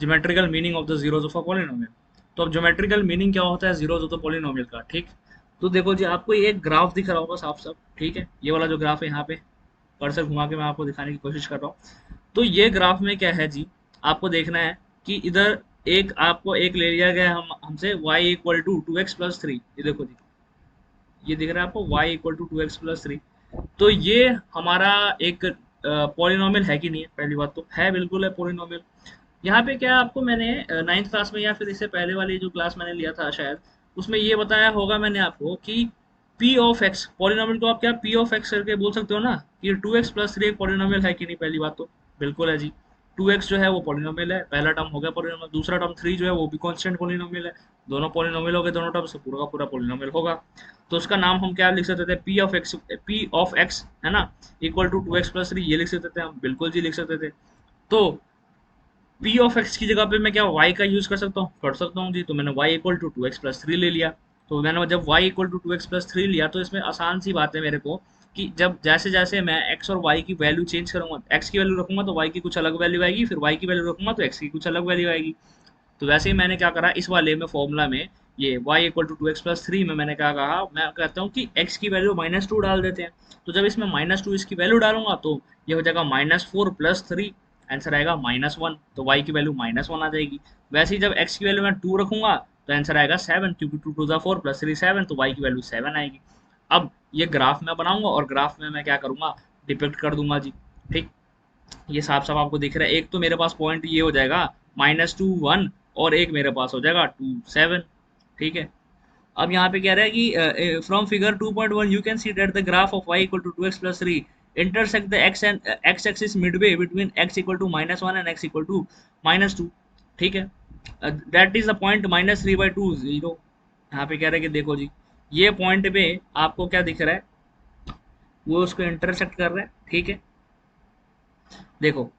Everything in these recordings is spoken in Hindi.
Geometrical meaning of the zeros of a polynomial. तो अब ज्योमेट्रिकल मीनिंग क्या होता है जीरोज ऑफ द पॉलिनोमियल का, ठीक। तो देखो जी, आपको ये एक ग्राफ दिख रहा होगा साफ साफ, ठीक है, ये वाला जो ग्राफ है यहाँ पे कर्सर घुमा के मैं आपको दिखाने की कोशिश कर रहा हूँ। तो ये ग्राफ में क्या है जी, आपको देखना है कि इधर एक आपको एक ले लिया गया हम हमसे y इक्वल टू 2x+3। ये देखो जी, ये दिख रहा है आपको y इक्वल टू 2x+3। तो ये हमारा एक पॉलिनोमियल है कि नहीं है, पहली बात तो है, बिल्कुल है पॉलिनोमियल। यहाँ पे क्या आपको मैंने नाइन्थ क्लास में या फिर इससे पहले वाली जो क्लास मैंने लिया था शायद, उसमें ये बताया होगा मैंने आपको कि पी ऑफ एक्स पॉलिनोमियल को आप क्या पी ऑफ एक्स करके बोल सकते हो ना, कि 2x+3 एक पॉलिनोमियल है कि नहीं, पहली बात तो बिल्कुल है जी। 2x जो है वो पॉलिनोमियल है, पहला टर्म हो गया पॉलिनोमियल, दूसरा टर्म 3 जो है वो भी कांस्टेंट पॉलिनोमियल है। दोनों पॉलिनोमियल हो गए, दोनों टर्म से पूरा का पूरा पॉलिनोमियल होगा। तो उसका नाम हम क्या लिख सकते थे, पी ऑफ एक्स है ना, इक्वल टू 2x+3, ये लिख सकते थे हम, बिल्कुल जी लिख सकते थे। तो पी ऑफ एक्स की जगह पे मैं क्या y का यूज कर सकता हूँ जी। तो मैंने y इक्वल टू 2x+3 ले लिया। तो मैंने जब y इक्वल टू 2x+3 लिया, तो इसमें आसान सी बात है मेरे को कि जब जैसे जैसे मैं x और y की वैल्यू चेंज करूंगा, x की वैल्यू रखूंगा तो y की कुछ अलग वैल्यू आएगी, फिर y की वैल्यू रखूंगा तो x की कुछ अलग वैल्यू आएगी। तो वैसे ही मैंने क्या करा इस वाले में फॉर्मूला में, ये y इक्वल टू 2x+3 में मैंने क्या कहा, मैं कहता हूँ कि x की वैल्यू -2 डाल देते हैं। तो जब इसमें -2 इसकी वैल्यू डालूंगा तो ये हो जाएगा -4+3, आंसर आएगा -1। तो y की वैल्यू -1 आ जाएगी। वैसे ही जब x की वैल्यू मैं 2 रखूंगा तो आंसर आएगा 7, क्योंकि 2 टू द 4 प्लस 3 7, तो y की वैल्यू 7 आएगी। अब ये ग्राफ मैं बनाऊंगा और ग्राफ में मैं क्या करूंगा, डिपिक्ट कर दूंगा जी, ठीक। ये साफ साफ आपको दिख रहा है, एक तो मेरे पास पॉइंट ये हो जाएगा -2 1, और एक मेरे पास हो जाएगा 2 7, ठीक है। अब यहाँ पे कह रहा है कि from figure 2.1 you can see that the graph of y equal to 2x+3 intersect the x axis midway between x equal to -1 and x equal to -2, ठीक है। That is the point -3/2 0। यहाँ पे कह रहा है कि देखो जी, ये पॉइंट पे आपको क्या दिख रहा है, वो उसको इंटरसेक्ट कर रहा है, ठीक है। देखो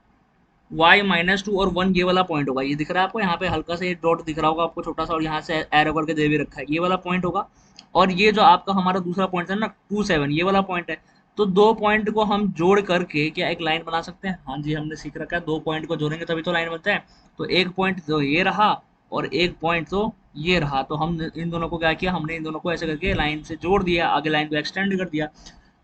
y -2 और 1 ये वाला पॉइंट होगा, ये दिख रहा है आपको, यहाँ पे हल्का सा एक डॉट दिख रहा होगा आपको छोटा सा, और यहाँ से एरो करके दे भी रखा है, ये वाला पॉइंट होगा। और ये जो आपका हमारा दूसरा पॉइंट है ना 2 7, ये वाला पॉइंट है। तो दो पॉइंट को हम जोड़ करके क्या एक लाइन बना सकते हैं, हाँ जी हमने सीख रखा है, दो पॉइंट को जोड़ेंगे तभी तो लाइन बनता है। तो एक पॉइंट तो ये रहा और एक पॉइंट तो ये रहा, तो हम इन दोनों को क्या किया, हमने इन दोनों को ऐसे करके लाइन से जोड़ दिया, आगे लाइन को एक्सटेंड कर दिया।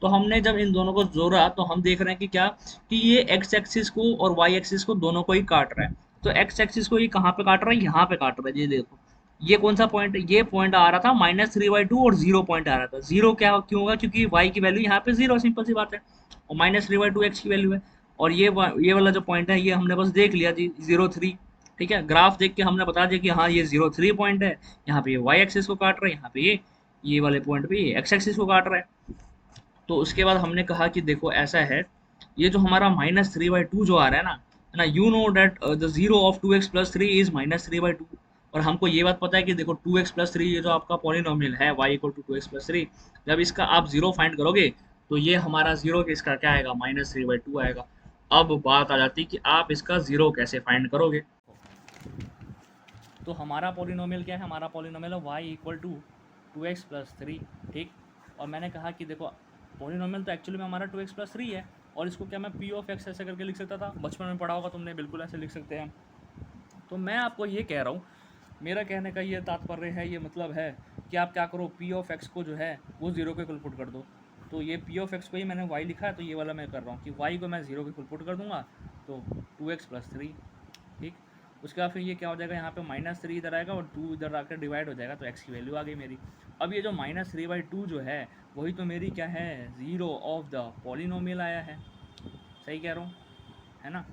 तो हमने जब इन दोनों को जोड़ा तो हम देख रहे हैं कि क्या, कि ये एक्स एक्सिस को और वाई एक्सिस को दोनों को ही काट रहा है। तो एक्स एक्सिस को ये कहाँ पे काट रहा है, यहाँ पे काट रहा है, ये देखो। ये कौन सा पॉइंट है, ये पॉइंट आ रहा था -3/2 और 0 पॉइंट आ रहा था। 0 क्या क्यों होगा, क्योंकि y की वैल्यू यहाँ पे 0, सिंपल सी बात है, और -3/2 एक्स की वैल्यू है। और ये वाला जो पॉइंट है ये हमने बस देख लिया जी 0 3, ठीक है। ग्राफ देख के हमने बता दिया कि हाँ ये 0 3 पॉइंट है, यहाँ पे ये वाई एक्सिस को काट रहा है, यहाँ पे ये वाले पॉइंट पे ये एक्स एक्सिस को काट रहा है। तो उसके बाद हमने कहा कि देखो ऐसा है, ये जो हमारा -3/2 जो आ रहा है ना, you know that the zero of 2x+3 is -3/2। और हमको ये बात पता है कि देखो 2x+3 ये जो आपका पॉलिनोमियल है y इक्वल टू 2x+3, जब इसका आप जीरो फाइंड करोगे तो ये हमारा जीरो इसका क्या आएगा, -3/2 आएगा। अब बात आ जाती है कि आप इसका जीरो कैसे फाइंड करोगे। तो हमारा पॉलिनोमियल क्या है, हमारा पॉलिनोमियल है y इक्वल टू 2x+3, ठीक। और मैंने कहा कि देखो पॉलिनोमियल तो एक्चुअली में हमारा 2x+3 है, और इसको क्या मैं पी ऑफ एक्स ऐसे करके लिख सकता था, बचपन में पढ़ा होगा तुमने, बिल्कुल ऐसे लिख सकते हैं। तो मैं आपको ये कह रहा हूँ, मेरा कहने का ये तात्पर्य है, ये मतलब है कि आप क्या करो, पी ऑफ एक्स को जो है वो जीरो के इक्वल पुट कर दो। तो ये पी ऑफ एक्स को ही मैंने वाई लिखा है, तो ये वाला मैं कर रहा हूँ कि वाई को मैं जीरो के इक्वल पुट कर दूंगा, तो 2x+3, ठीक। उसके बाद फिर ये क्या हो जाएगा, यहाँ पे -3 इधर आएगा और 2 इधर आकर डिवाइड हो जाएगा, तो x की वैल्यू आ गई मेरी। अब ये जो -3/2 जो है वही तो मेरी क्या है, जीरो ऑफ द पॉलिनोमियल आया है, सही कह रहा हूँ, है ना।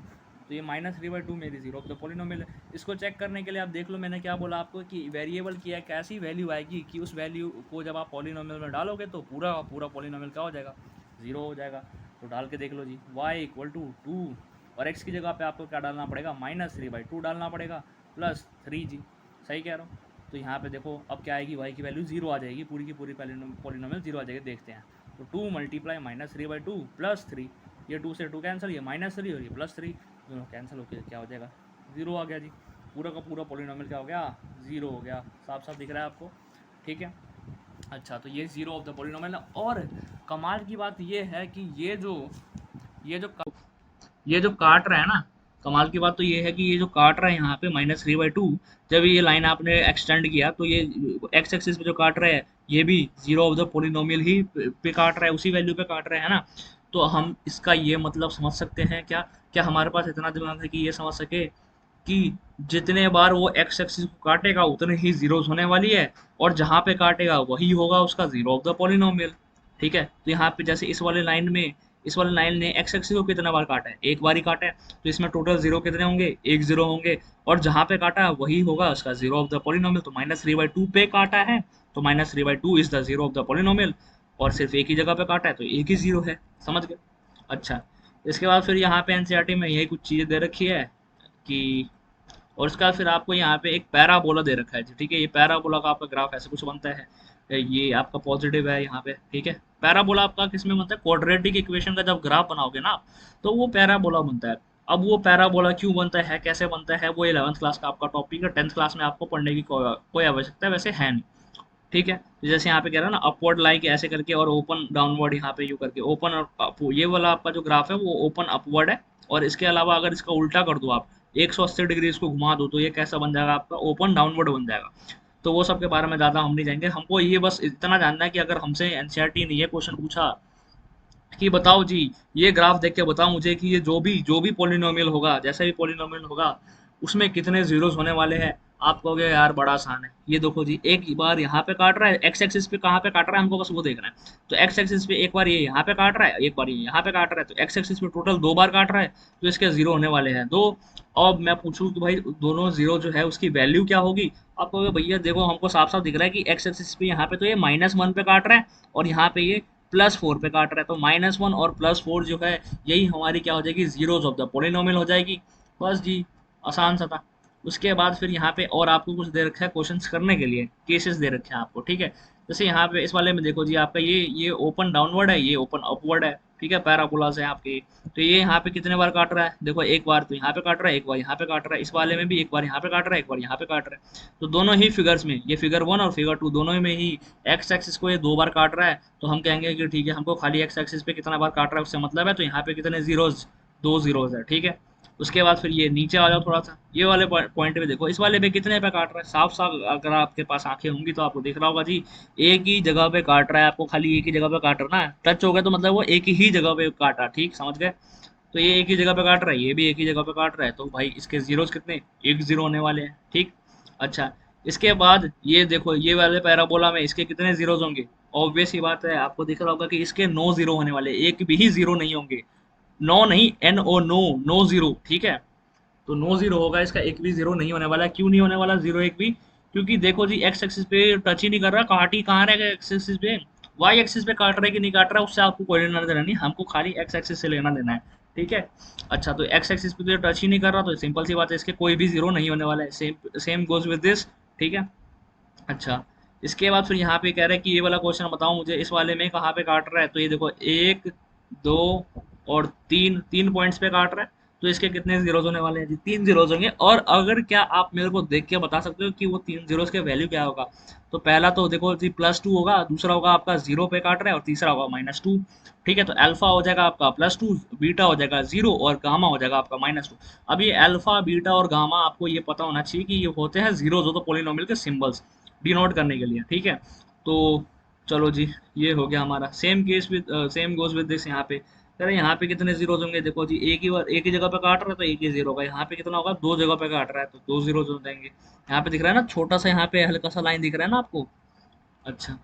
तो ये -3/2 मेरी जीरो ऑफ द पॉलिनोमियल है। इसको चेक करने के लिए आप देख लो, मैंने क्या बोला आपको कि वेरिएबल की एक ऐसी वैल्यू आएगी कि उस वैल्यू को जब आप पॉलिनोमियल में डालोगे तो पूरा पूरा पॉलिनोमियल क्या हो जाएगा, जीरो हो जाएगा। तो डाल के देख लो जी, y इक्वल टू 2, और x की जगह पे आपको क्या डालना पड़ेगा, -3/2 डालना पड़ेगा, +3 जी, सही कह रहा हूँ। तो यहाँ पे देखो अब क्या आएगी, y की वैल्यू जीरो आ जाएगी, पूरी की पूरी पॉलिनोमियल जीरो आ जाएगी, देखते हैं। तो 2 मल्टीप्लाई -3/2 +3, ये 2 से 2 कैंसिल, ये -3 और ये +3, दोनों कैंसिल होकर क्या हो जाएगा, जीरो आ गया जी। पूरा का पूरा पॉलिनोमियल क्या हो गया, जीरो हो गया। साफ साफ दिख रहा है आपको, ठीक है। अच्छा, तो ये जीरो ऑफ द पॉलिनोमियल है। और कमाल की बात ये है कि ये जो काट रहा है ना, कमाल की बात तो ये है कि ये जो काट रहा है यहाँ पे -3/2, जब ये लाइन आपने एक्सटेंड किया तो ये एक्स एक्सिस पे जो काट रहा है ये भी जीरो ऑफ द पोलिनोमियल ही पे काट रहा है, उसी वैल्यू पे काट रहा है ना। तो हम इसका ये मतलब समझ सकते हैं क्या, क्या हमारे पास इतना दिमाग है कि ये समझ सके कि जितने बार वो एक्स एक्सिस को काटेगा उतने ही जीरोस होने वाली है, और जहां पे काटेगा वही होगा उसका जीरो ऑफ द पॉलिनोमियल। ठीक है, तो यहाँ पे जैसे इस वाले लाइन ने एक्स एक्सिस को कितना बार काटा है, एक बार ही काटा है, तो इसमें टोटल जीरो कितने होंगे, एक जीरो होंगे, और जहां पे काटा है वही होगा उसका जीरो ऑफ द पॉलिनोमियल। तो -3/2 पे काटा है, तो -3/2 is the zero of the polynomial, और सिर्फ एक ही जगह पे काटा है तो एक ही जीरो है। समझ गए? अच्छा, इसके बाद फिर यहाँ पे एनसीईआरटी में यही कुछ चीजें दे रखी है कि, और उसका फिर आपको यहाँ पे एक पैराबोला दे रखा है जी। ठीक है, ये पैराबोला का आपका ग्राफ ऐसे कुछ बनता है, ये आपका पॉजिटिव है यहाँ पे। ठीक है, पैराबोला आपका किसमें बनता है, क्वाड्रेटिक इक्वेशन का जब ग्राफ बनाओगे ना आप, तो वो पैराबोला बनता है। अब वो पैराबोला क्यों बनता है, कैसे बनता है, वो 11th क्लास का आपका टॉपिक है, 10th क्लास में आपको पढ़ने की कोई आवश्यकता वैसे है नहीं। ठीक है, तो जैसे यहाँ पे कह रहा है ना, अपवर्ड लाइक ऐसे करके और ओपन डाउनवर्ड यहाँ पे यू करके, ओपन और ये वाला आपका जो ग्राफ है वो ओपन अपवर्ड है। और इसके अलावा अगर इसका उल्टा कर दो आप, 180 डिग्री इसको घुमा दो, तो ये कैसा बन जाएगा आपका, ओपन डाउनवर्ड बन जाएगा। तो वो सब के बारे में ज़्यादा हम नहीं जाएंगे, हमको ये बस इतना जानना है कि अगर हमसे एनसीईआरटी ने ये क्वेश्चन पूछा कि बताओ जी, ये ग्राफ देख के बताओ मुझे कि ये जो भी पॉलिनोमियल होगा, जैसा भी पॉलिनोमियल होगा, उसमें कितने जीरोस होने वाले हैं। आप कहोगे यार बड़ा आसान है, ये देखो जी, एक बार यहाँ पे काट रहा है, एक्स एक्सिस पे कहाँ पे काट रहा है हमको बस वो देखना है। तो एक्स एक्सिस पे एक बार ये यहाँ पे काट रहा है, एक बार ये यहाँ पे काट रहा है, तो एक्स एक्सिस पे टोटल दो बार काट रहा है, तो इसके जीरो होने वाले हैं दो। अब मैं पूछूं कि भाई दोनों जीरो जो है उसकी वैल्यू क्या होगी। आप कहोगे भैया देखो हमको साफ साफ दिख रहा है कि एक्स एक्सिस पे यहाँ पे तो ये -1 पे काट रहा है, और यहाँ पे ये +4 पे काट रहा है, तो -1 और +4 जो है यही हमारी क्या हो जाएगी, जीरोस ऑफ द पोलिनोमियल हो जाएगी। बस जी, आसान सा था। उसके बाद फिर यहाँ पे और आपको कुछ दे रखा है क्वेश्चंस करने के लिए, केसेस दे रखे हैं आपको। ठीक है, जैसे यहाँ पे इस वाले में देखो जी, आपका ये ओपन डाउनवर्ड है, ये ओपन अपवर्ड है। ठीक है, पैराबोलास है आपके। तो ये यहाँ पे कितने बार काट रहा है, देखो एक बार तो यहाँ पे काट रहा है, एक बार यहाँ पे काट रहा है, इस वाले में भी एक बार यहाँ पे काट रहा है, एक बार यहाँ पे काट रहा है। तो दोनों ही फिगर्स में, ये फिगर 1 और फिगर 2 दोनों में ही एक्स एक्सिस को ये दो बार काट रहा है, तो हम कहेंगे कि ठीक है, हमको खाली एक्स एक्सिस पे कितना बार काट रहा है उससे मतलब है, तो यहाँ पे कितने जीरोज, दो जीरोज है। ठीक है, उसके बाद फिर ये नीचे आ जाओ थोड़ा सा, ये वाले पॉइंट पे देखो, इस वाले पे कितने पे काट रहा है, साफ साफ अगर आपके पास आंखें होंगी तो आपको दिख रहा होगा जी, एक ही जगह पे काट रहा है, आपको खाली एक ही जगह पे काटना है। टच हो गया तो मतलब वो एक ही जगह पे काटा, ठीक समझ गए। तो ये एक ही जगह पे काट रहा है, ये भी एक ही जगह पे काट रहा है, तो भाई इसके जीरोस कितने, एक जीरो होने वाले हैं। ठीक, अच्छा, इसके बाद ये देखो, ये वाले पैराबोला में इसके कितने जीरोस होंगे, ऑब्वियस ही बात है, आपको दिख रहा होगा कि इसके 9 जीरो होने वाले, एक भी ही जीरो नहीं होंगे। नो नहीं, NO, नो, नो जीरो। ठीक है, तो नो जीरो होगा इसका, एक भी जीरो नहीं होने वाला। क्यों नहीं होने वाला जीरो एक भी, क्योंकि देखो जी, एक्स एक्सिस पे टच ही नहीं कर रहा, काट ही कहाँ रहेगा एक्स एक्सिस पे, वाई एक्सिस पे काट रहा है कि नहीं काट रहा है उससे आपको कोई लेना देना नहीं, हमको खाली एक्स एक्सिस से लेना देना है। ठीक है, अच्छा, तो एक्स एक्सिस पे तो टच ही नहीं कर रहा, तो सिंपल सी बात है, इसके कोई भी जीरो नहीं होने वाला है। Same same goes with this. ठीक है, अच्छा, इसके बाद फिर यहाँ पे कह रहा है कि ये वाला क्वेश्चन बताओ मुझे, इस वाले में कहाँ पे काट रहा है, तो ये देखो एक, दो और तीन, तीन पॉइंट्स पे काट रहा है, तो इसके कितने जीरोज होने वाले हैं जी, तीन जीरोज होंगे। और अगर क्या आप मेरे को देख के बता सकते हो कि वो तीन जीरोज के वैल्यू क्या होगा, तो पहला तो देखो जी +2 होगा, दूसरा होगा आपका जीरो पे काट रहा है, और तीसरा होगा -2। ठीक है, तो अल्फा हो जाएगा आपका +2, बीटा हो जाएगा जीरो, और गामा हो जाएगा आपका -2। अब ये अल्फा, बीटा और गामा आपको ये पता होना चाहिए कि ये होते हैं जीरोज ऑफ द पॉलिनोमियल के सिंबल्स, डिनोट करने के लिए। ठीक है, तो चलो जी, ये हो गया हमारा। Same case with same goes with this, यहाँ पे कह रहे हैं यहाँ पे कितने जीरोज होंगे, देखो जी, एक ही जगह पे काट रहा है तो एक ही जीरो होगा, यहाँ पे कितना होगा, दो जगह पे काट रहा है तो दो जीरोज हो जाएंगे। यहाँ पे दिख रहा है ना छोटा सा, यहाँ पे हल्का सा लाइन दिख रहा है ना आपको। अच्छा,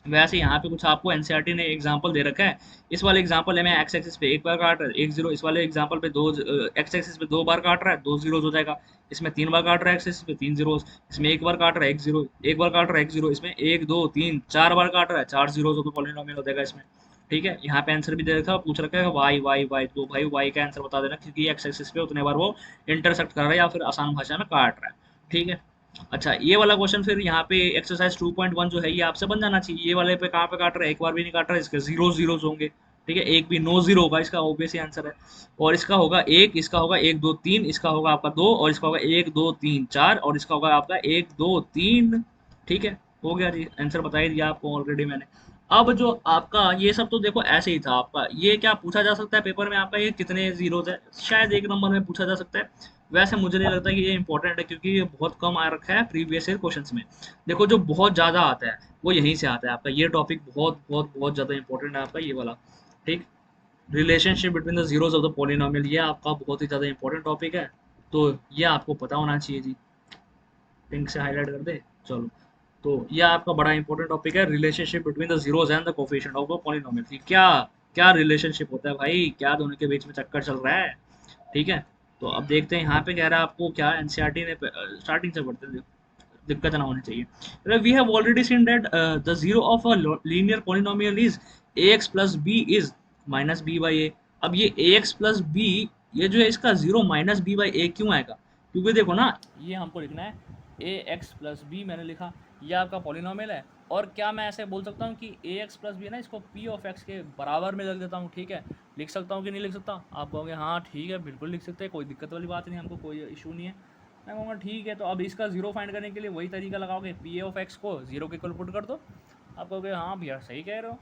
वैसे यहाँ पे कुछ आपको एनसीईआरटी ने एग्जांपल दे रखा है। इस वाले एग्जांपल में एक्स एक्सिस पे एक बार काट रहा है, एक जीरो, इस वाले एग्जांपल पे दो, एक्स एक्सिस पे दो बार काट रहा है, दो जीरोज हो जाएगा। इसमें तीन बार काट रहा है एक्स एक्सिस पे, तीन जीरोज। इसमें एक बार काट रहा है, एक जीरो, एक बार काट रहा है, एक जीरो। इसमें एक, दो, तीन, चार बार काट रहा है, चार जीरोज, तो पॉलिनोमियल हो जाएगा इसमें। ठीक है, यहाँ पे आंसर भी दे रखा है, पूछ रखा है वाई वाई वाई, तो भाई वाई का आंसर बता देना, क्योंकि एक्स एक्सिस पे उतने बार वो इंटरसेक्ट कर रहा है या फिर आसान भाषा में काट रहा है। ठीक है, अच्छा, ये वाला क्वेश्चन फिर यहाँ पे एक्सरसाइज 2.1 जो है ये आपसे बन जाना चाहिए। ये वाले पे कहाँ पे काट रहा है, एक बार भी नहीं काट रहा है, इसके जीरो जीरोस होंगे। ठीक है, एक भी नो जीरो होगा इसका, ऑब्वियस आंसर है। और इसका होगा एक, इसका होगा एक, दो, तीन, इसका होगा आपका दो, और इसका होगा एक, दो, तीन, चार, और इसका होगा आपका एक, दो, तीन। ठीक है, हो गया जी, आंसर बता ही दिया आपको ऑलरेडी मैंने। अब जो आपका ये सब तो देखो ऐसे ही था आपका, ये क्या पूछा जा सकता है पेपर में आपका, ये कितने जीरोज है, शायद एक नंबर में पूछा जा सकता है। वैसे मुझे नहीं लगता कि ये इंपॉर्टेंट है, क्योंकि ये बहुत कम आ रखा है प्रीवियस ईयर क्वेश्चंस में। देखो जो बहुत ज्यादा आता है वो यहीं से आता है आपका, ये टॉपिक बहुत बहुत बहुत ज्यादा इंपॉर्टेंट है आपका ये वाला। ठीक, relationship between the zeros of the polynomial, ये आपका बहुत ही ज्यादा इंपॉर्टेंट टॉपिक है, तो ये आपको पता होना चाहिए जी। पिंक से हाईलाइट कर दे, चलो। तो ये आपका बड़ा इंपॉर्टेंट टॉपिक है, relationship between the zeros and the coefficient of the polynomial. क्या क्या रिलेशनशिप होता है भाई, क्या दोनों के बीच में चक्कर चल रहा है। ठीक है, तो अब देखते हैं यहाँ पे कह रहा है आपको क्या, एनसीईआरटी ने स्टार्टिंग से पढ़ते हैं, दिक्कत ना होनी चाहिए। We have already seen that the zero of a linear polynomial is ax plus B is minus B by A. अब ये ax प्लस बी, ये जो है इसका zero minus B by A क्यों आएगा, क्योंकि देखो ना ये हमको लिखना है ए एक्स प्लस बी, मैंने लिखा ये आपका पॉलिनोमियल है। और क्या मैं ऐसे बोल सकता हूँ कि ए एक्स प्लस बी है ना, इसको पी ऑफ एक्स के बराबर में रख देता हूँ, ठीक है। लिख सकता हूँ कि नहीं लिख सकता, आप कहोगे हाँ ठीक है बिल्कुल लिख सकते हैं, कोई दिक्कत वाली बात नहीं, हमको कोई इशू नहीं है। मैं कहूँगा ठीक है, तो अब इसका जीरो फाइंड करने के लिए वही तरीका लगाओगे, पी ए ऑफ एक्स को जीरो के इक्वल पुट कर दो। आप कहोगे हाँ भैया सही कह रहे हो,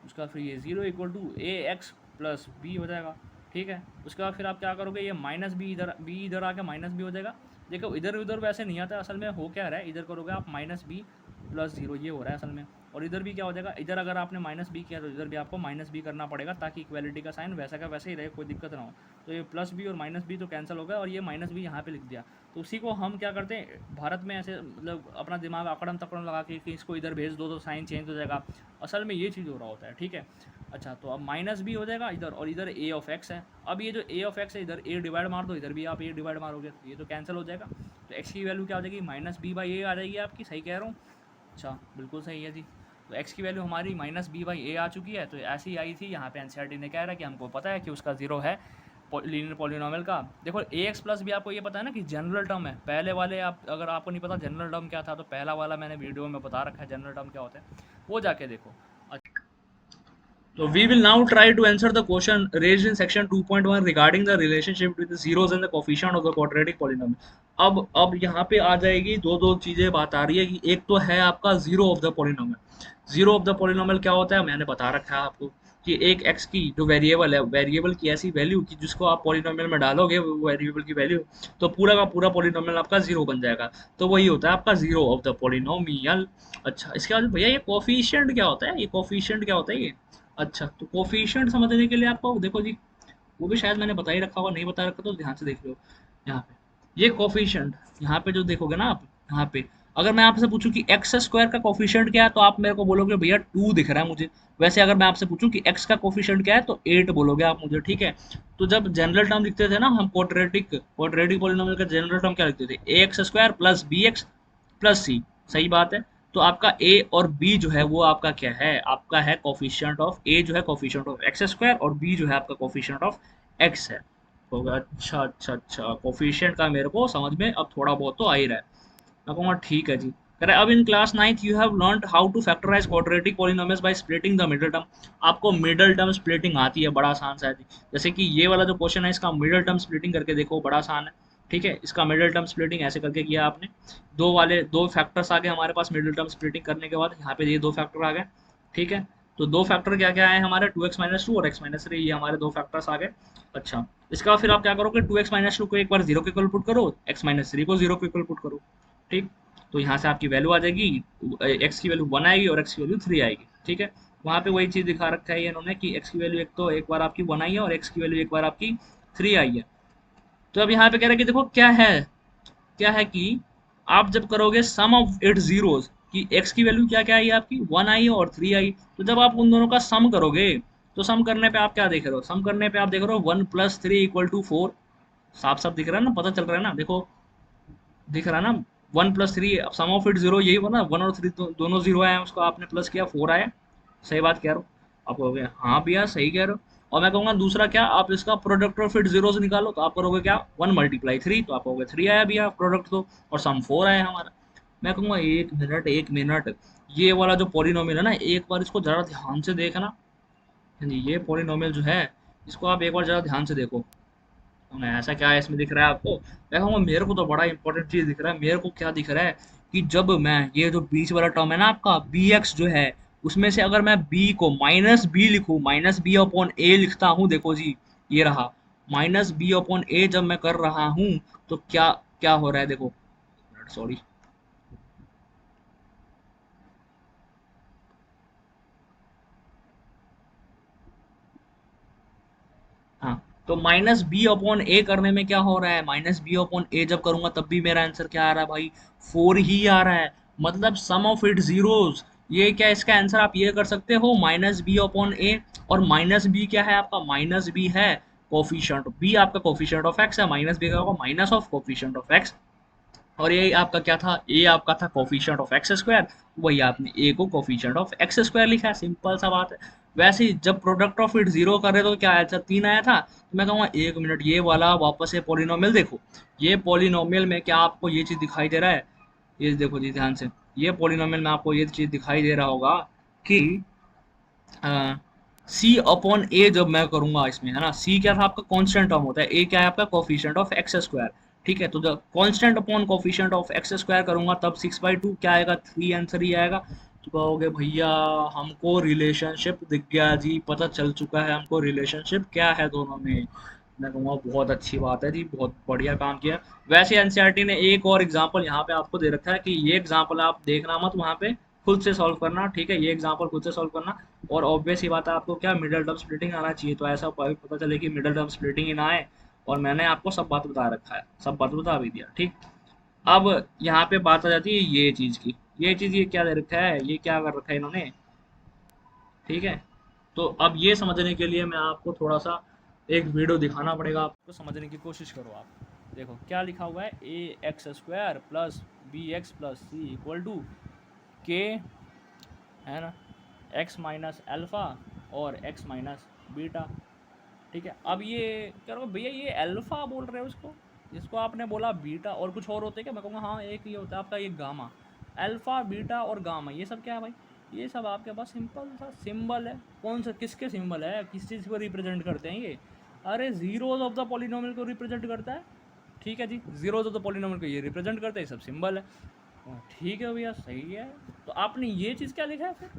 उसका फिर ये zero equal to A X plus B हो जाएगा, ठीक है। उसके बाद फिर आप क्या करोगे, ये माइनस बी इधर आके माइनस बी हो जाएगा। देखो इधर उधर वैसे नहीं आता, असल में हो क्या रहा है, इधर करोगे आप माइनस बी प्लस जीरो, ये हो रहा है असल में। और इधर भी क्या हो जाएगा, इधर अगर आपने माइनस बी किया तो इधर भी आपको माइनस बी करना पड़ेगा, ताकि इक्वालिटी का साइन वैसा का वैसे ही रहे, कोई दिक्कत ना हो। तो ये प्लस बी और माइनस बी तो कैंसिल हो गया, और ये माइनस बी यहाँ पे लिख दिया। तो उसी को हम क्या करते हैं भारत में, ऐसे मतलब अपना दिमाग अकड़म तकड़म लगा के कि इसको इधर भेज दो तो साइन चेंज हो जाएगा, असल में ये चीज़ हो रहा होता है, ठीक है। अच्छा, तो अब माइनस बी हो जाएगा इधर, और इधर ए ऑफ एक्स है। अब ये जो ए ऑफ एक्स है, इधर ए डिवाइड मार दो, इधर भी आप ए डिवाइड मारोगे, तो ये तो कैंसिल हो जाएगा। तो एक्स की वैल्यू क्या हो जाएगी, माइनस बी बाई ए आ जाएगी आपकी, सही कह रहा हूँ। अच्छा बिल्कुल सही है जी। तो एक्स की वैल्यू हमारी माइनस बी बाई ए आ चुकी है, तो ऐसी आई थी यहाँ पे, एनसीईआरटी ने कह रहा है कि हमको पता है कि उसका जीरो है लीनियर पॉलिनोमियल का। देखो ए एक्स प्लस भी आपको ये पता है ना कि जनरल टर्म है, पहले वाले आप अगर आपको नहीं पता जनरल टर्म क्या था, तो पहला वाला मैंने वीडियो में बता रखा है जनरल टर्म क्या होता है, वो जाके देखो। So we will now try to answer the question raised in section 2.1 regarding the relationship between the zeros and the coefficient of the quadratic polynomial. अब यहाँ पे आ जाएगी दो दो चीजें बात आ रही है कि एक तो है आपका zero of the polynomial. Zero of the polynomial क्या होता है, मैंने बता रखा है आपको कि एक x की जो वेरिएबल है, वेरिएबल की ऐसी वैल्यू कि जिसको आप पॉलिनोमियल में डालोगे वो वेरिएबल की वैल्यू, तो पूरा का पूरा पॉलिनोमियल आपका जीरो बन जाएगा। तो वही होता है आपका जीरो ऑफ द पॉलिनोमियल। अच्छा, इसके बाद भैया ये कोफिशिएंट क्या होता है, ये कोफिशिएंट क्या होता है ये। अच्छा, तो कोफिशिएंट समझने के लिए आपको देखो जी, वो भी शायद मैंने बता ही रखा होगा, नहीं बता रखा तो ध्यान से देख लो। यहाँ पे ये कोफिशिएंट, यहाँ पे जो देखोगे ना आप, यहाँ पे अगर मैं आपसे पूछूं कि एक्स स्क्वायर का कोफिशिएंट क्या है, तो आप मेरे को बोलोगे भैया 2 दिख रहा है मुझे। वैसे अगर मैं आपसे पूछूं कि एक्स का कोफिशिएंट क्या है, तो 8 बोलोगे आप मुझे, ठीक है। तो जब जनरल टर्म लिखते थे ना हम, क्वाड्रेटिक पॉलिनोमियल का जनरल टर्म क्या लिखते थे, A X square plus B X plus C, सही बात है। तो आपका ए और बी जो है वो आपका क्या है, आपका है कोफिशिएंट ऑफ, ए जो है कोफिशिएंट ऑफ एक्स स्क्वायर और बी जो है आपका कोफिशिएंट ऑफ एक्स है। होगा, अच्छा अच्छा अच्छा, कोफिशिएंट का मेरे को समझ में अब थोड़ा बहुत तो आ ही रहा है। मैं कहूँगा ठीक है जी। कह रहा है अब in class 9th you have learned how to factorize quadratic polynomials by splitting the middle term. आपको मिडिल टर्म स्प्लिटिंग आती है, बड़ा आसान सा है। जैसे कि ये वाला जो क्वेश्चन है इसका मिडिल टर्म स्प्लिटिंग करके देखो, बड़ा आसान है, ठीक है। इसका मिडिल टर्म स्प्लिटिंग ऐसे करके किया आपने, दो फैक्टर्स आ गए हमारे पास मिडिल टर्म स्प्लिटिंग करने के बाद, यहाँ पे ये दो फैक्टर आ गए, ठीक है। तो दो फैक्टर क्या क्या आए हमारे, 2x माइनस टू और x माइनस थ्री, ये हमारे दो फैक्टर्स आ गए। अच्छा, इसका फिर आप क्या करोगे, 2x माइनस टू को एक बार जीरो के इक्वल पुट करो, x माइनस थ्री को जीरो के इक्वल पुट करो, ठीक। तो यहाँ से आपकी वैल्यू आ जाएगी, x की वैल्यू 1 आएगी और x की वैल्यू 3 आएगी, ठीक है। वहाँ पे वही चीज़ दिखा रखा है इन्होंने कि x की वैल्यू एक बार आपकी 1 आई है और x की वैल्यू एक बार आपकी 3 आई है। तो अब यहाँ पे कह रहा है कि देखो क्या है कि आप जब करोगे सम ऑफ इट जीरोस, कि x की वैल्यू क्या क्या आई आपकी 1 आई और 3 आई, तो जब आप उन दोनों का सम करोगे, तो सम करने पे आप क्या देख रहे हो, सम करने पे आप देख रहे हो 1 प्लस 3 इक्वल टू 4। साफ साफ दिख रहा है ना, पता चल रहा है ना, देखो दिख रहा है ना, 1 plus three, sum of it zero, यही हो ना, 1 और 3 दोनों जीरो आए हैं, उसको आपने प्लस किया 4 आया। सही बात कह रहा हूँ, आप कहोगे हाँ भैया सही कह रहे हो। और मैं कहूँगा दूसरा क्या, आप इसका प्रोडक्ट ऑफ इट जीरो से निकालो, तो आप करोगे क्या, 1 मल्टीप्लाई 3, तो आप कहोगे 3 आया भैया प्रोडक्ट तो, और सम 4 आया हमारा। मैं कहूँगा एक मिनट, ये वाला जो पॉलिनोमियल है ना, एक बार इसको जरा ध्यान से देखना। हाँ जी, ये पॉलिनोमियल जो है इसको आप एक बार जरा ध्यान से देखो, तो मैं ऐसा क्या है इसमें दिख रहा है आपको। मैं कहूँगा मेरे को तो बड़ा इंपॉर्टेंट चीज दिख रहा है, मेरे को क्या दिख रहा है कि जब मैं ये जो बीच वाला टर्म है ना आपका bx जो है, उसमें से अगर मैं बी को माइनस बी लिखूँ, माइनस बी अपॉन ए लिखता हूँ, देखो जी ये रहा माइनस बी अपॉन ए जब मैं कर रहा हूँ तो क्या क्या हो रहा है देखो, सॉरी हाँ, तो माइनस बी अपॉन ए करने में क्या हो रहा है, माइनस बी अपॉन ए जब करूंगा तब भी मेरा आंसर क्या आ रहा है भाई, 4 ही आ रहा है। मतलब सम ऑफ इट जीरोस, ये क्या इसका आंसर आप ये कर सकते हो माइनस बी अपॉन ए। और माइनस बी क्या है आपका, माइनस बी है कोफिशिएंट, बी आपका कोफिशिएंट ऑफ एक्स है, माइनस बी का होगा minus of coefficient of x. और ये आपका क्या था, ए आपका था कोफिशिएंट ऑफ एक्स स्क्वायर, वही आपने ए को कोफिशिएंट ऑफ एक्स स्क्वायर लिखा है, सिंपल सा बात है। वैसे ही जब प्रोडक्ट ऑफ इट जीरो कर रहे तो क्या आया था, 3 आया था। तो मैं कहूँगा एक मिनट, ये वाला वापस से पॉलिनोमियल देखो, ये पॉलिनोमियल में क्या आपको ये चीज़ दिखाई दे रहा है, ये देखो जी ध्यान से, ये पॉलिनोमियल में आपको ये चीज़ दिखाई दे रहा होगा कि सी अपॉन ए जब मैं करूंगा इसमें, है ना, सी क्या था आपका कांस्टेंट टर्म होता है, ए क्या है आपका कोफिशिएंट ऑफ एक्स स्क्वायर। ठीक है, तो जब constant upon coefficient of x square करूंगा तब 6/2 क्या आएगा, 3 आंसर ही आएगा। तो कहोगे भैया हमको रिलेशनशिप दिख गया जी, पता चल चुका है हमको रिलेशनशिप क्या है दोनों में। मैं कहूँगा बहुत अच्छी बात है जी, बहुत बढ़िया काम किया। वैसे एनसीईआरटी ने एक और एग्जांपल यहाँ पे आपको दे रखा है कि ये एग्जांपल आप देखना मत, वहाँ पे खुद से सॉल्व करना, ठीक है, ये एग्जांपल खुद से सॉल्व करना। और ऑब्वियस ही बात है आपको क्या मिडल टर्म स्प्लिटिंग आना चाहिए, तो ऐसा पता चले कि मिडल टर्म स्प्लिटिंग ही ना आए। और मैंने आपको सब बात बता रखा है, सब बात बता भी दिया, ठीक। अब यहाँ पे बात आ जाती है ये चीज़ की, ये चीज़ ये क्या दे रखा है, ये क्या कर रखा है इन्होंने, ठीक है। तो अब ये समझने के लिए मैं आपको थोड़ा सा एक वीडियो दिखाना पड़ेगा, आपको समझने की कोशिश करो आप। देखो क्या लिखा हुआ है, A X square plus B X plus C equal to K, है ना, एक्स माइनस अल्फ़ा और एक्स माइनस बीटा। ठीक है, अब ये कह रहा हूँ भैया ये अल्फ़ा बोल रहे हो इसको, जिसको आपने बोला बीटा और कुछ और होते हैं क्या, मैं कहूँगा हाँ एक ये होता है आपका ये गामा। अल्फ़ा बीटा और गामा ये सब क्या है भाई, ये सब आपके पास सिंपल सा सिंबल है। कौन सा किसके सिंबल है, किस चीज़ को रिप्रेजेंट करते हैं ये, अरे जीरोज ऑफ द पॉलिनोमियल को रिप्रेजेंट करता है। ठीक है जी, जीरोज ऑफ द पॉलिनोमियल को ये रिप्रेजेंट करते हैं, सब सिंबल है। ठीक है भैया सही है। तो आपने ये चीज़ क्या लिखा है फिर,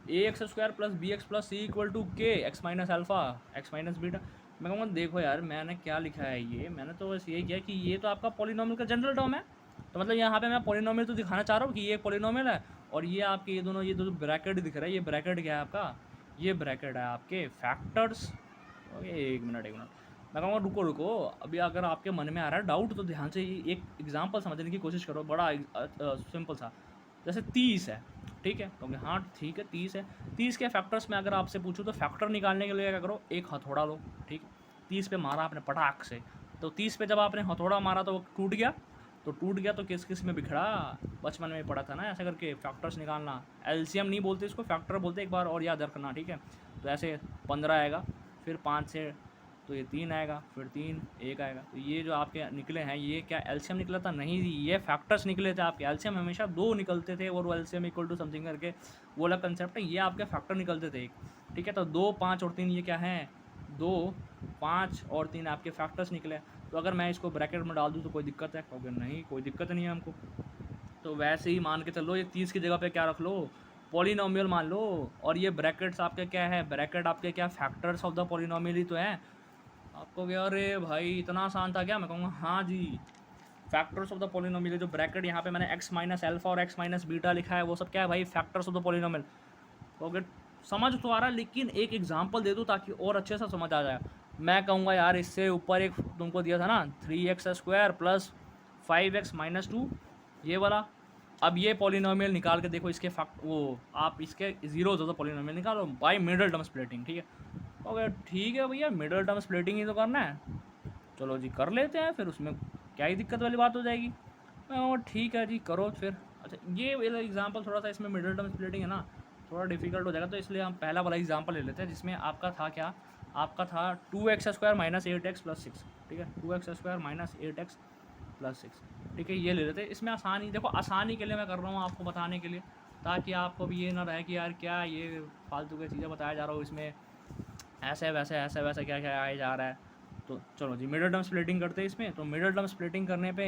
A X square plus B X plus C equal to K X minus alpha X minus beta. मैं कहूँगा देखो यार मैंने क्या लिखा है, ये मैंने तो बस ये किया कि ये तो आपका पॉलिनोमियल का जनरल टर्म है। तो मतलब यहाँ पे मैं पॉलिनोमियल तो दिखाना चाह रहा हूँ कि ये पॉलिनोमियल है, और ये आपके ये दो ब्रैकेट दिख रहा है, ये ब्रैकेट क्या है आपका, ये ब्रैकेट है आपके फैक्टर्स। ओके एक मिनट, मैं कहूँगा रुको रुको, अभी अगर आपके मन में आ रहा है डाउट तो ध्यान से एक एग्जांपल समझने की कोशिश करो, बड़ा सिंपल सा। जैसे 30 है, ठीक है, तो हाँ ठीक है 30 है, 30 के फैक्टर्स में अगर आपसे पूछूँ तो फैक्टर निकालने के लिए क्या करो, एक हथौड़ा लो, ठीक, 30 पे मारा आपने पटाख से, तो 30 पे जब आपने हथौड़ा मारा तो वो टूट गया, तो टूट गया तो किस किस में बिखरा, बचपन में पढ़ा था ना ऐसे करके फैक्टर्स निकालना। एलसीएम नहीं बोलते इसको, फैक्टर बोलते, एक बार और याद रखना, ठीक है। तो ऐसे 15 आएगा, फिर 5 से तो ये 3 आएगा, फिर 3 1 आएगा, तो ये जो आपके निकले हैं ये क्या एलसीएम निकला था, नहीं ये फैक्टर्स निकले थे आपके। एलसीएम हमेशा 2 निकलते थे और वो एलसीएम इक्वल टू समथिंग करके वो अलग कंसेप्ट है, ये आपके फैक्टर निकलते थे एक। ठीक है, तो 2 5 और 3 ये क्या है, 2 5 और 3 आपके फैक्टर्स निकले। तो अगर मैं इसको ब्रैकेट में डाल दूँ तो कोई दिक्कत है, कहोगे नहीं कोई दिक्कत नहीं है हमको। तो वैसे ही मान के चलो, ये 30 की जगह पे क्या रख लो, पॉलिनोमियल मान लो, और ये ब्रैकेट्स आपके क्या है, ब्रैकेट आपके क्या फैक्टर्स ऑफ द पॉलिनोमियल ही तो है। आपको क्या, अरे भाई इतना आसान था क्या, मैं कहूँगा हाँ जी, फैक्टर्स ऑफ द पॉलिनोमियल, जो ब्रैकेट यहाँ पे मैंने एक्स माइनस अल्फा और एक्स माइनस बीटा लिखा है वो सब क्या है भाई, factors of the polynomial. Okay समझ तो आ रहा है, लेकिन एक एग्जांपल दे दूँ ताकि और अच्छे से समझ आ जाए। मैं कहूँगा यार इससे ऊपर एक तुमको दिया था ना, 3x square plus 5x minus 2, ये वाला। अब ये पॉलिनोमियल निकाल के देखो, इसके फैक्ट वो आप इसके जीरोज ऑफ द पॉलिनोमियल निकालो बाय मिडल टर्म स्प्लिटिंग, ठीक है। ओके ठीक है भैया, मिडल टर्म स्प्लिटिंग ही तो करना है, चलो जी कर लेते हैं, फिर उसमें क्या ही दिक्कत वाली बात हो जाएगी। ठीक है जी करो फिर। अच्छा ये वाला एग्जांपल थोड़ा सा, इसमें मिडल टर्म स्प्लिटिंग है ना, थोड़ा डिफिकल्ट हो जाएगा, तो इसलिए हम पहला वाला एग्जांपल ले लेते हैं, जिसमें आपका था क्या, आपका था 2x square minus 8x plus 6, ठीक है, 2x square minus 8x plus 6, ठीक है, ये ले लेते हैं। इसमें आसानी, देखो आसानी के लिए मैं कर रहा हूँ आपको बताने के लिए, ताकि आपको भी ये ना रहे कि यार क्या ये फालतू की चीज़ें बताया जा रहा हूँ, इसमें ऐसे वैसे क्या क्या आया जा रहा है। तो चलो जी मिडल टर्म स्प्लिटिंग करते हैं इसमें। तो मिडल टर्म स्प्लिटिंग करने पे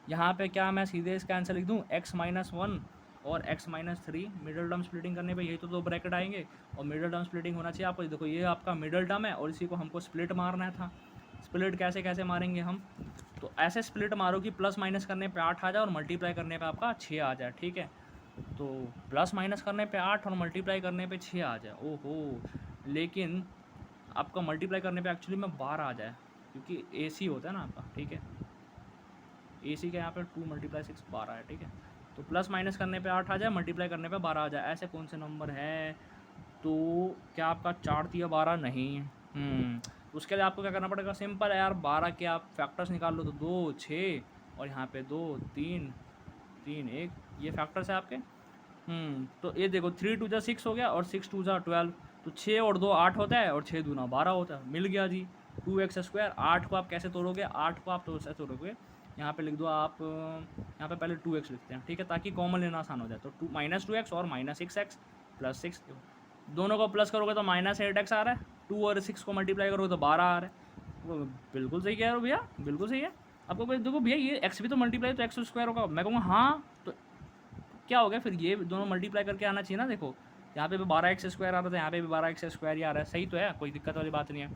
यहाँ पे क्या मैं सीधे इसका आंसर लिख दूँ, x माइनस 1 और x minus three, middle term splitting करने पे यही तो दो ब्रैकेट आएंगे, और मिडल टर्म स्प्लिटिंग होना चाहिए आपको। देखो ये आपका मिडल टर्म है और इसी को हमको स्प्लिट मारना था। स्प्लिट कैसे कैसे मारेंगे हम, तो ऐसे स्प्लिट मारो कि प्लस माइनस करने पे 8 आ जाए और मल्टीप्लाई करने पे आपका 6 आ जाए, ठीक है। तो प्लस माइनस करने पे 8 और मल्टीप्लाई करने पे 6 आ जाए, ओहो, लेकिन आपका मल्टीप्लाई करने पे एक्चुअली में 12 आ जाए, क्योंकि AC होता है ना आपका, ठीक है। AC के यहाँ पे 2 × 6 12 है, ठीक है। तो प्लस माइनस करने पे 8 आ जाए, मल्टीप्लाई करने पे 12 आ जाए, ऐसे कौन से नंबर है। तो क्या आपका 4 3 12 नहीं, तो उसके लिए आपको क्या करना पड़ेगा, सिंपल है यार, 12 के आप फैक्टर्स निकाल लो, तो 2 6 और यहाँ पे 2 3 3 1, ये फैक्टर्स है आपके। तो ये देखो 3 2 जा 6 हो गया और 6 2 जा 12, तो 6 और 2 8 होता है और 6 दूना 12 होता है, मिल गया जी 2x²। 8 को आप कैसे तोड़ोगे, 8 को आप तो ऐसे तोड़ोगे, यहाँ पे लिख दो आप, यहाँ पे पहले 2x लिखते हैं, ठीक है, ताकि कॉमन लेना आसान हो जाए। तो -2x और -6x + 6, दोनों को प्लस करोगे तो -8x आ रहा है, 2 और 6 को मल्टीप्लाई करोगे तो 12 आ रहा है। वो बिल्कुल सही कह रहे हो भैया, बिल्कुल सही है। आपको भाई देखो भैया ये x भी तो मल्टीप्लाई तो x² होगा, मैं कहूँगा हाँ, तो क्या हो गया फिर, ये दोनों मल्टीप्लाई करके आना चाहिए ना। देखो यहाँ पे भी 12x² आ रहा था, यहाँ पे भी 12x² ही आ रहा है, सही तो है, कोई दिक्कत वाली बात नहीं है।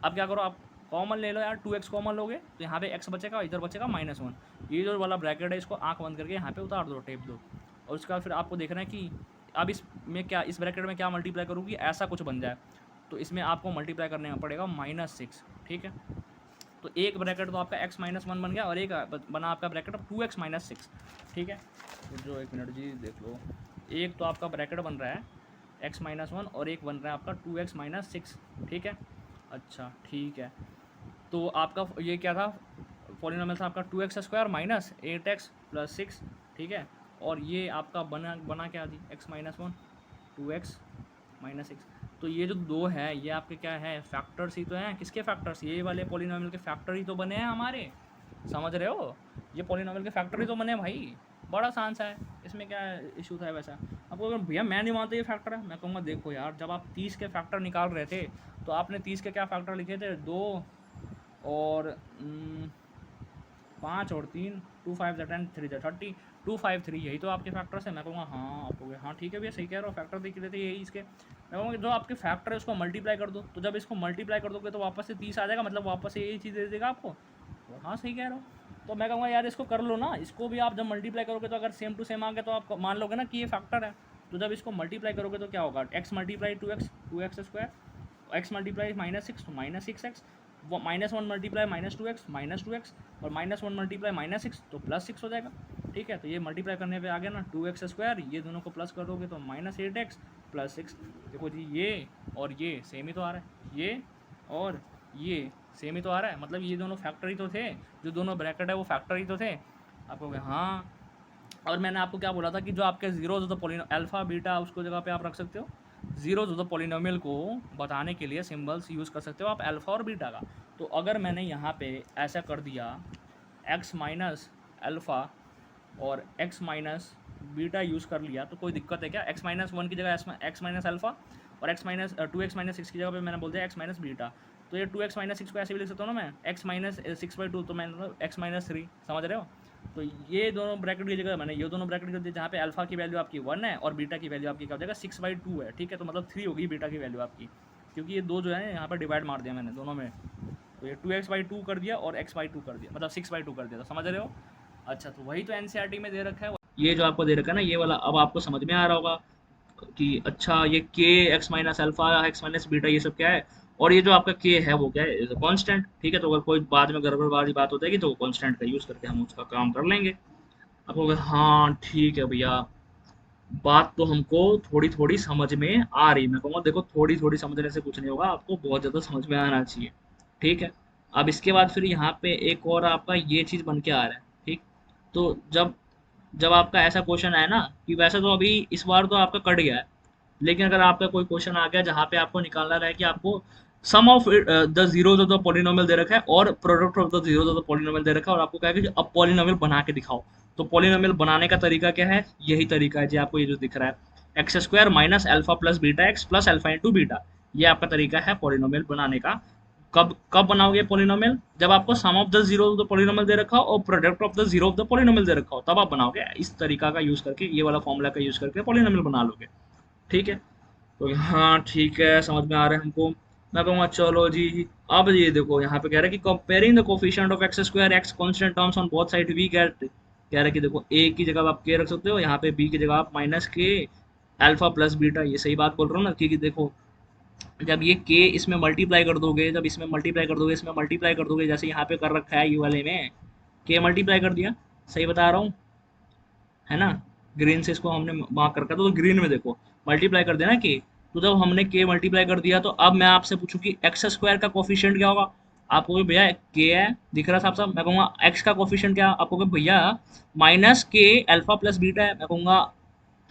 अब क्या करो, आप कॉमन ले लो यार, 2x कॉमन लोगे तो यहाँ पे x बचेगा, इधर बचेगा -1, ये जो वाला ब्रैकेट है इसको आँख बंद करके यहाँ पे उतार दो, टेप दो, और उसके बाद फिर आपको देखना है कि अब इसमें क्या, इस ब्रैकेट में क्या मल्टीप्लाई करूँगी, ऐसा कुछ बन जाए, तो इसमें आपको मल्टीप्लाई करने में पड़ेगा -6, ठीक है। तो एक ब्रैकेट तो आपका x-1 बन गया और एक बना आपका ब्रैकेट 2x - 6, ठीक है। तो जो 1 मिनट जी देख लो, एक तो आपका ब्रैकेट बन रहा है x-1 और एक बन रहा है आपका 2x - 6, ठीक है। अच्छा ठीक है, तो आपका ये क्या था, पॉलिनोमियल था आपका 2x² - 8x + 6, ठीक है। और ये आपका बना क्या थी, x-1 2x - 6, तो ये जो दो है ये आपके क्या है, फैक्टर्स ही तो हैं। किसके फैक्टर्स, ये वाले पॉलिनोमियल के फैक्टर ही तो बने हैं हमारे, समझ रहे हो, ये पॉलिनोमियल के फैक्टर ही तो बने हैं भाई, बड़ा आसान सा है, इसमें क्या इशू था वैसा। आपको अगर भैया मैं नहीं मानता ये फैक्टर है, मैं कहूँगा देखो यार, जब आप 30 के फैक्टर निकाल रहे थे तो आपने 30 के क्या फैक्टर लिखे थे, 2 और 5 और 3, 2 5 × 10 3 × 30, 253, यही तो आपके फैक्टर्स है। मैं कहूँगा हाँ, आप हाँ ठीक है भैया, सही कह रहे हो, फैक्टर देख लेते यही इसके। मैं कहूँगा जो आपके फैक्टर है उसको मल्टीप्लाई कर दो, तो जब इसको मल्टीप्लाई कर दोगे तो वापस से 30 आ जाएगा, मतलब वापस से यही चीज़ दे देगा आपको। तो हाँ सही कह रहे हो, तो मैं कहूँगा यार इसको कर लो ना, इसको भी आप जब मल्टीप्लाई करोगे तो अगर सेम टू सेम आ गया तो आप मान लोगे ना कि ये फैक्टर है। तो जब इसको मल्टीप्लाई करोगे तो क्या होगा, x × 2x 2x², x × -6 तो -6x, -1 × -2x और -1 × -6 तो +6 हो जाएगा, ठीक है। तो ये मल्टीप्लाई करने पे आ गया ना 2x², ये दोनों को प्लस कर दोगे तो -8x + 6, देखो जी ये और ये सेम ही तो आ रहा है, ये और ये सेम ही तो आ रहा है, मतलब ये दोनों फैक्टर ही तो थे, जो दोनों ब्रैकेट है वो फैक्टर ही तो थे। आपको हाँ, और मैंने आपको क्या बोला था कि जो आपके जीरोज होता पॉलिनो अल्फ़ा बीटा, उसको जगह पे आप रख सकते हो जीरोज होता पॉलिनोमियल को बताने के लिए सिंबल्स यूज़ कर सकते हो आप अल्फ़ा और बीटा का। तो अगर मैंने यहाँ पे ऐसा कर दिया x - अल्फ़ा और x - बीटा यूज़ कर लिया, तो कोई दिक्कत है क्या, x - 1 की जगह x - अल्फ़ा और x - 2x - 6 की जगह पे मैंने बोल दिया x - बीटा, तो ये 2x - 6 को ऐसे भी लिख सकता हूँ ना मैं, x - 6/2, तो मैंने x - 3, समझ रहे हो। तो ये दोनों ब्रैकेट की जगह मैंने ये दोनों ब्रैकेट कर दिए, जहाँ पे अल्फ़ा की वैल्यू आपकी 1 है और बीटा की वैल्यू आपकी क्या हो जाएगा 6/2 है, ठीक है। तो मतलब 3 होगी बीटा की वैल्यू आपकी, क्योंकि ये दो जो है यहाँ पर डिवाइड मार दिया मैंने दोनों में, तो ये 2x/2 कर दिया और x/2 कर दिया, मतलब 6/2 कर दिया, तो समझ रहे हो। अच्छा, तो वही तो एनसीईआरटी में दे रखा है, ये जो आपको दे रखा है ना ये वाला, अब आपको समझ में आ रहा होगा कि अच्छा ये k x - alpha x - beta ये सब क्या है, और ये जो आपका k है वो क्या है, कांस्टेंट, ठीक है। तो अगर कोई बाद में गड़बड़ वाली बात हो जाएगी तो कांस्टेंट का यूज़ करके हम उसका काम कर लेंगे। आप कहोगे हाँ ठीक है भैया, बात तो हमको थोड़ी थोड़ी समझ में आ रही। मैं कहूँगा देखो थोड़ी थोड़ी समझने से कुछ नहीं होगा, आपको बहुत ज़्यादा समझ में आना चाहिए, ठीक है। अब इसके बाद फिर यहाँ पे एक और आपका ये चीज़ बन के आ रहा है, ठीक। तो जब जब आपका ऐसा क्वेश्चन आया ना कि वैसे तो अभी इस बार तो आपका कट गया है, लेकिन अगर आपका कोई क्वेश्चन आ गया जहाँ पे आपको निकालना रहा है कि आपको sum of the zeros of the polynomial दे रखा है और product of the zeros of the polynomial दे रखा है, और आपको कहा है कि अब पॉलिनोमियल बना के दिखाओ, तो पॉलिनोमियल बनाने का तरीका क्या है, यही तरीका है जी, आपको ये जो दिख रहा है x² - alpha + beta x + alpha × beta, ये आपका तरीका है पॉलिनोमियल बनाने का, कब कब बनाओगे पॉलिनोमियल? जब आपको sum of the zero of the polynomial दे रखा हो और product of the zero of the polynomial दे रखा हो, तब आप बनाओगे। इस तरीका का यूज करके, ये वाला फॉर्मूला का यूज करके पॉलिनोमियल बना लोगे। ठीक है, तो हाँ ठीक है, समझ में आ रहा है हमको। मैं कहूँगा चलो जी, अब ये देखो यहाँ पे कह रहा है कि comparing the coefficient of x square x constant terms on both side we get, कह रहा है कि देखो ए की जगह आप के रख सकते हो, यहाँ पे बी की जगह आप माइनस के अल्फा प्लस बीटा, ये सही बात बोल रहा हूँ ना, क्योंकि देखो जब ये के इसमें मल्टीप्लाई कर दोगे, जब इसमें मल्टीप्लाई कर दोगे, इसमें मल्टीप्लाई कर दोगे, जैसे यहाँ पे कर रखा है यू वाले में के मल्टीप्लाई कर दिया, सही बता रहा हूँ है ना, ग्रीन से इसको हमने मार्क कर रखा था, तो ग्रीन में देखो मल्टीप्लाई कर देना के। तो जब हमने के मल्टीप्लाई कर दिया, तो अब मैं आपसे पूछूं कि एक्स स्क्वायर का कोफिशिएंट क्या होगा? आप कहोगे भैया के है, दिख रहा साहब साहब। मैं कहूँगा एक्स का कोफिशिएंट क्या? आप कहोगे भैया माइनस के अल्फा प्लस बीटा है। मैं कहूँगा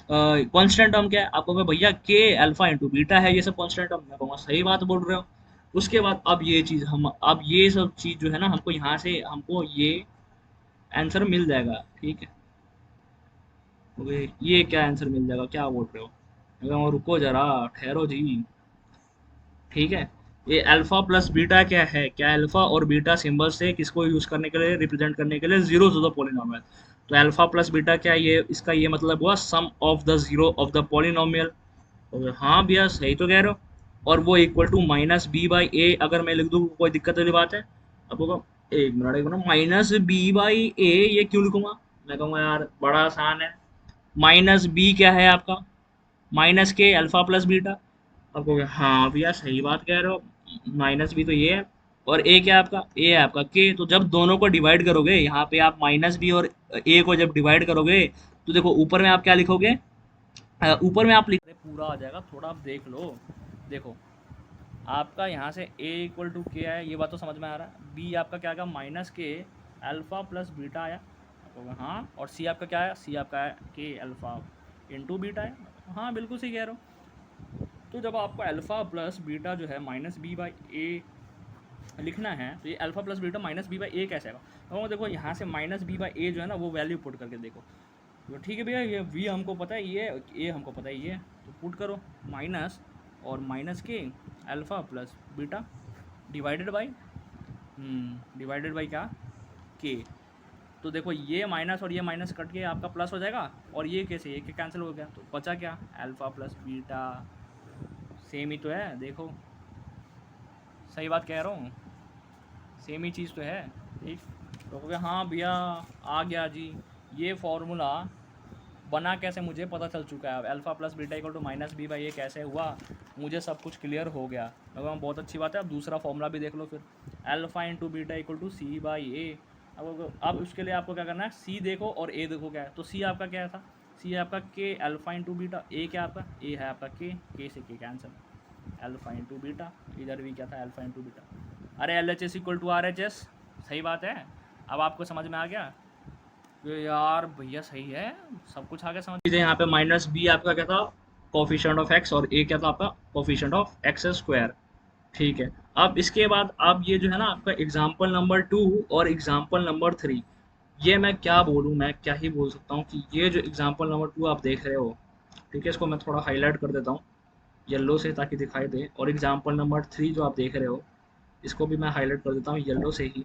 कांस्टेंट टर्म क्या है? आप कहोगे भैया के अल्फा इंटू बीटा है, ये सब कांस्टेंट टर्म। मैं कहूँगा सही बात बोल रहे हो। उसके बाद अब ये चीज़ हम, अब ये सब चीज़ जो है ना, हमको यहाँ से हमको ये आंसर मिल जाएगा। ठीक है, ओके, ये क्या आंसर मिल जाएगा, क्या बोल रहे हो? मैं कहूँगा रुको जरा, ठहरो जी। ठीक है, ये अल्फा प्लस बीटा क्या है? क्या अल्फा और बीटा सिंबल से किसको यूज करने के लिए, रिप्रेजेंट करने के लिए? Zero to the polynomial. तो अल्फा प्लस बीटा क्या, ये इसका ये मतलब हुआ sum of the zero of the polynomial. हाँ भैया सही तो कह रहे हो। और वो equal to minus B by A, अगर मैं लिख दूँ कोई दिक्कत वाली बात है? अब होगा एक मिनट, एक मिनट, माइनस बी बाई ए ये क्यों लिखूंगा? मैं कहूँगा यार बड़ा आसान है। माइनस बी क्या है आपका? माइनस के अल्फा प्लस बीटा। आप कहोगे हाँ भैया सही बात कह रहे हो, माइनस बी तो ये है, और ए क्या है आपका? ए है आपका के। तो जब दोनों को डिवाइड करोगे, यहाँ पे आप माइनस बी और ए को जब डिवाइड करोगे, तो देखो ऊपर में आप क्या लिखोगे? ऊपर में आप लिख, पूरा आ जाएगा, थोड़ा आप देख लो। देखो आपका यहाँ से a इक्वल टू के आया, ये बात तो समझ में आ रहा है। b आपका क्या आएगा? माइनस के अल्फ़ा प्लस बीटा आया, होगा हाँ। और c आपका क्या आया? c आपका है के अल्फ़ा इंटू बीटा है, हाँ बिल्कुल सही कह रहे हो। तो जब आपको अल्फ़ा प्लस बीटा जो है माइनस बी बाई ए लिखना है, तो ये alpha plus beta minus B by A कैसे आएगा? तो देखो यहाँ से माइनस बी बाई ए जो है ना, वो वैल्यू पुट करके देखो। तो ठीक है भैया, ये v हमको पता है, ये ए हमको पता है, ये तो पुट करो माइनस और माइनस के alpha plus beta divided by क्या? के। तो देखो ये माइनस और ये माइनस कट के आपका प्लस हो जाएगा, और ये कैसे, ये कैंसिल हो गया, तो बचा क्या? अल्फ़ा प्लस बीटा, सेम ही तो है। देखो सही बात कह रहा हूँ, सेम ही चीज़ तो है। ठीक, तो हो गया हाँ भैया आ गया जी, ये फॉर्मूला बना कैसे मुझे पता चल चुका है। Alpha plus beta equal to minus B by A कैसे हुआ, मुझे सब कुछ क्लियर हो गया। मतलब बहुत अच्छी बात है। अब दूसरा फॉर्मूला भी देख लो फिर, alpha into beta equal to C by A. अब उसके लिए आपको क्या करना है, सी देखो और ए देखो क्या है। तो सी आपका क्या था? सी है आपका के अल्फ़ा इंटू बीटा, ए क्या आपका? ए है आपका के से के कैंसिल, अल्फ़ा इंटू बीटा, इधर भी क्या था? Alpha into beta. अरे L H S equal to R H S, सही बात है। अब आपको समझ में आ गया? यार भैया सही है, सब कुछ आगे समझ लीजिए। यहाँ पे माइनस बी आपका क्या था? कोफिशिएंट ऑफ एक्स, और ए क्या था आपका? Coefficient of x square. ठीक है, अब इसके बाद अब ये जो है ना आपका एग्जाम्पल नंबर 2 और एग्जाम्पल नंबर 3, ये मैं क्या बोलूँ, मैं क्या ही बोल सकता हूँ कि ये जो एग्जाम्पल नंबर 2 आप देख रहे हो, ठीक है, इसको मैं थोड़ा हाईलाइट कर देता हूँ येलो से ताकि दिखाई दे। और एग्जाम्पल नंबर 3 जो आप देख रहे हो, इसको भी मैं हाईलाइट कर देता हूँ येलो से ही।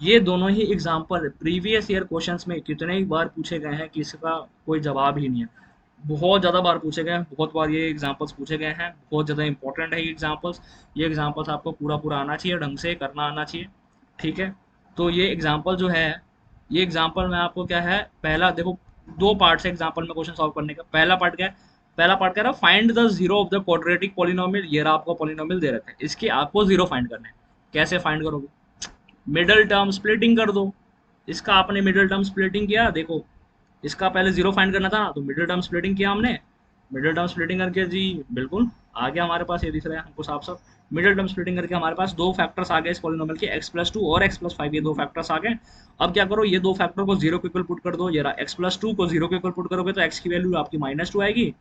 ये दोनों ही एग्जाम्पल प्रीवियस ईयर क्वेश्चंस में कितने ही बार पूछे गए हैं कि इसका कोई जवाब ही नहीं है। बहुत ज़्यादा बार पूछे गए हैं, बहुत बार ये एग्जाम्पल्स पूछे गए हैं, बहुत ज़्यादा इंपॉर्टेंट है ये एग्जाम्पल्स। ये एग्जाम्पल्स आपको पूरा पूरा आना चाहिए, ढंग से करना आना चाहिए। ठीक है, तो ये एग्जाम्पल जो है, ये एग्जाम्पल में आपको क्या है, पहला देखो, दो पार्ट है एग्जाम्पल में क्वेश्चन सॉल्व करने का। पहला पार्ट क्या है? पहला पार्ट कह रहा है find the zero of the quadratic polynomial. ये रहा आपको पॉलिनोमियल दे रखा है, इसके आपको जीरो फाइंड करना है। कैसे फाइंड करोगे? मिडल टर्म स्प्लिटिंग कर दो। इसका आपने मिडल टर्म स्प्लिटिंग किया, देखो इसका पहले जीरो फाइंड करना था ना, तो मिडल टर्म स्प्लिटिंग किया हमने। मिडल टर्म स्प्लिटिंग करके जी बिल्कुल आ गया हमारे पास, ये दिख रहा है हमको साफ साफ। मिडल टर्म स्प्लिटिंग करके हमारे पास दो फैक्टर्स आ गए इस पॉलिनोमियल के, x+2 और x+5, ये दो फैक्टर्स आ गए। अब क्या करो, ये दो फैक्टर को जीरो के इक्वल पुट कर दो। ये रहा x+2 को जीरो के इक्वल पुट करोगे तो x की वैल्यू आपकी -2 आएगी।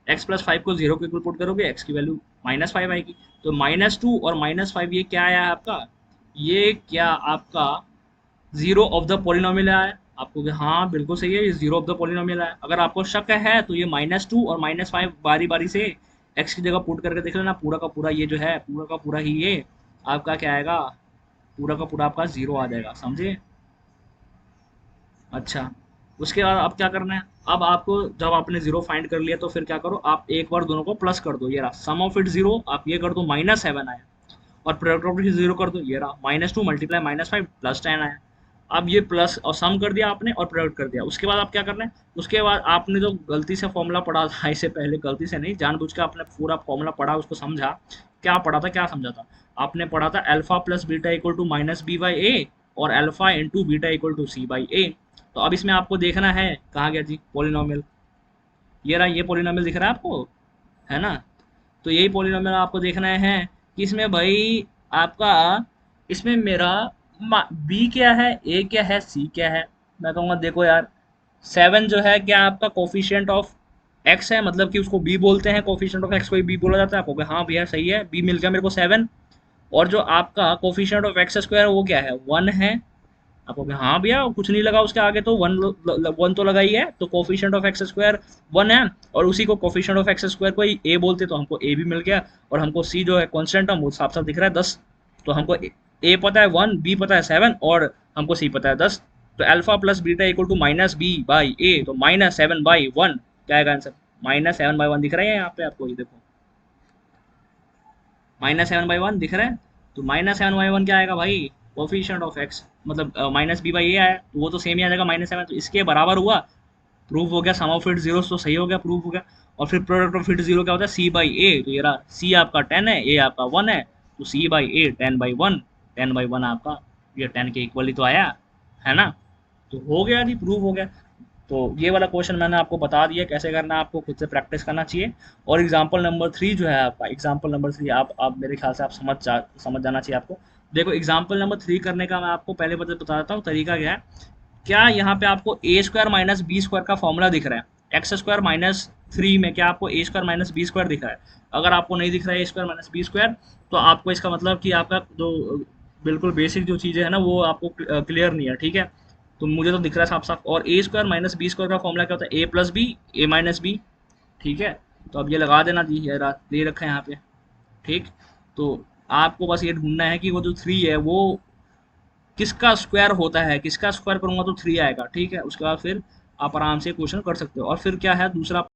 x+5 को जीरो के इक्वल पुट करोगे, x की वैल्यू -5 आएगी। तो -2 और -5 ये क्या आया आपका? ये क्या आपका जीरो ऑफ द पॉलिनोमियल आया? आपको हाँ बिल्कुल सही है, ये जीरो ऑफ द पॉलिनोमियल आया। अगर आपको शक है तो ये -2 और -5 बारी बारी से x की जगह पुट करके देख लेना। पूरा का पूरा ये जो है, पूरा का पूरा ही ये आपका क्या आएगा, पूरा का पूरा आपका 0 आ जाएगा, समझे। अच्छा, उसके बाद अब क्या करना है, अब आपको जब आपने 0 फाइंड कर लिया तो फिर क्या करो, आप एक बार दोनों को प्लस कर दो, ये रहा सम ऑफ इट 0, आप ये कर दो -7 आया, और प्रोडक्ट ऑफ इट 0 कर दो, ये रहा -2 मल्टीप्लाई -5 +10 आया। अब ये प्लस और सम कर दिया आपने और प्रोडक्ट कर दिया, उसके बाद आप क्या करना है, उसके बाद आपने जो गलती से फॉर्मूला पढ़ा था, इससे पहले गलती से नहीं, जानबूझ के आपने पूरा फॉर्मूला पढ़ा, उसको समझा, क्या पढ़ा था, क्या समझा था, आपने पढ़ा था alpha plus beta equal to -b/a और alpha into beta equal to c/a। तो अब इसमें आपको देखना है, कहाँ गया जी पोलिनोमियल, ये रहा, ये पोलिनोमियल दिख रहा है आपको, है ना। तो यही पोलिनोमियल आपको देखना है कि इसमें भाई आपका, इसमें मेरा बी क्या है, ए क्या है, सी क्या है। मैं कहूँगा देखो यार, 7 जो है क्या आपका कोफिशिएंट ऑफ एक्स है, मतलब कि उसको बी बोलते हैं, कोफिशिएंट ऑफ एक्स को बी बोला जाता है, आपको हाँ भैया सही है, बी मिल गया मेरे को 7। और जो आपका कोफिशिएंट ऑफ एक्स स्क्वायर वो क्या है, 1 है। आपको कि हाँ भैया कुछ नहीं लगा उसके आगे, तो 1 तो लगा ही है, तो कोफिशिएंट ऑफ एक्स स्क्वायर 1 है, और उसी को कोफिशिएंट ऑफ एक्स स्क्वायर को ए बोलते, तो हमको ए भी मिल गया। और हमको सी जो है कांस्टेंट है वो साफ साफ दिख रहा है 10, तो हमको ए पता है 1, बी पता है 7, और हमको सी पता है 10। तो alpha plus beta equal to -b/a, तो -7/1 क्या आएगा आंसर, -7/1 दिख रहा है यहाँ पे आपको, ये देखो -7/1 दिख रहा है। तो -7/1 क्या आएगा भाई, कोफिशिएंट ऑफ एक्स, मतलब -b/a आया, तो वो तो सेम ही आ जाएगा -7, तो इसके बराबर हुआ, प्रूव हो गया, सम ऑफ इट जीरो, तो सही हो गया, प्रूव हो गया। और फिर प्रोडक्ट ऑफ इट जीरो क्या होता है, c/a, तो ये रहा, c आपका 10 है, a आपका 1 है, तो c/a 10/1, 10/1 आपका, ये 10 के इक्वल ही तो आया, है ना। तो हो गया जी, प्रूव हो गया। तो ये वाला क्वेश्चन मैंने आपको बता दिया कैसे करना है, आपको खुद से प्रैक्टिस करना चाहिए। और एग्जाम्पल नंबर 3 जो है आपका, एग्जाम्पल नंबर 3 आप मेरे ख्याल से आप समझ जाना चाहिए आपको। देखो एग्जाम्पल नंबर 3 करने का मैं आपको पहले बता देता हूँ तरीका क्या है। क्या यहाँ पे आपको ए स्क्वायर माइनस बी स्क्वायर का फॉर्मूला दिख रहा है, एक्स स्क्वायर माइनस 3 में क्या आपको ए स्क्वायर माइनस बी स्क्वायर दिख रहा है। अगर आपको नहीं दिख रहा है ए स्क्वायर माइनस बी स्क्वायर, तो आपको इसका मतलब कि आपका जो बिल्कुल बेसिक जो चीज़ें है ना वो आपको क्लियर नहीं है, ठीक है। तो मुझे तो दिख रहा है साफ साफ। और ए स्क्वायर माइनस बी स्क्वायर का फॉर्मूला क्या होता है, ए प्लस बी, ए माइनस बी, ठीक है। तो अब ये लगा देना जी, ये दे रखा है यहाँ पे, ठीक। तो आपको बस ये ढूंढना है कि वो जो 3 है वो किसका स्क्वायर होता है, किसका स्क्वायर करूंगा तो 3 आएगा, ठीक है। उसके बाद फिर आप आराम से क्वेश्चन कर सकते हो। और फिर क्या है दूसरा